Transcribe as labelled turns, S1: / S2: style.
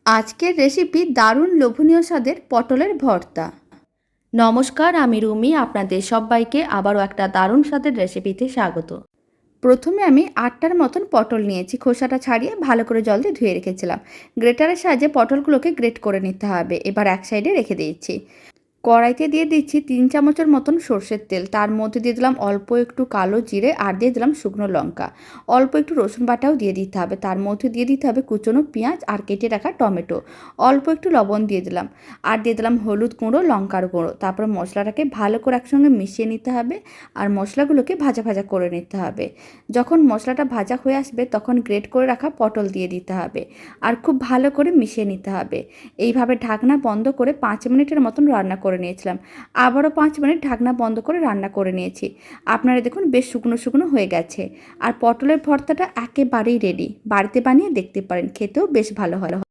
S1: আজকের রেসিপি দারুণ লোভনীয় স্বাদের পটলের ভর্তা। নমস্কার, আমি রুমি। আপনাদের সবাইকে আবারও একটা দারুণ স্বাদের রেসিপিতে স্বাগত। প্রথমে আমি 8টার মতন পটল নিয়েছি, খোসাটা ছাড়িয়ে ভালো করে জল দিয়ে ধুয়ে রেখেছিলাম। গ্রেটারের সাহায্যে পটলগুলোকে গ্রেট করে নিতে হবে। এবার এক সাইডে রেখে দিয়েছি। কড়াইতে দিয়ে দিচ্ছি 3 চামচের মতন সর্ষের তেল। তার মধ্যে দিয়ে দিলাম অল্প একটু কালো জিরে আর দিয়ে দিলাম শুকনো লঙ্কা। অল্প একটু রসুন বাটাও দিয়ে দিতে হবে। তার মধ্যে দিয়ে দিতে হবে কুচনো পেঁয়াজ আর কেটে রাখা টমেটো। অল্প একটু লবণ দিয়ে দিলাম আর দিয়ে দিলাম হলুদ গুঁড়ো, লঙ্কার গুঁড়ো। তারপরে মশলাটাকে ভালো করে একসঙ্গে মিশিয়ে নিতে হবে আর মশলাগুলোকে ভাজা ভাজা করে নিতে হবে। যখন মশলাটা ভাজা হয়ে আসবে তখন গ্রেট করে রাখা পটল দিয়ে দিতে হবে আর খুব ভালো করে মিশিয়ে নিতে হবে। এইভাবে ঢাকনা বন্ধ করে 5 মিনিটের মতন রান্না করে নিয়েছিলাম। আবারও 5 মিনিট ঢাকনা বন্ধ করে রান্না করে নিয়েছি। আপনারা দেখুন বেশ শুকনো শুকনো হয়ে গেছে। আর পটলের ভর্তাটা একেবারেই রেডি। বাড়িতে বানিয়ে দেখতে পারেন, খেতেও বেশ ভালো হয়।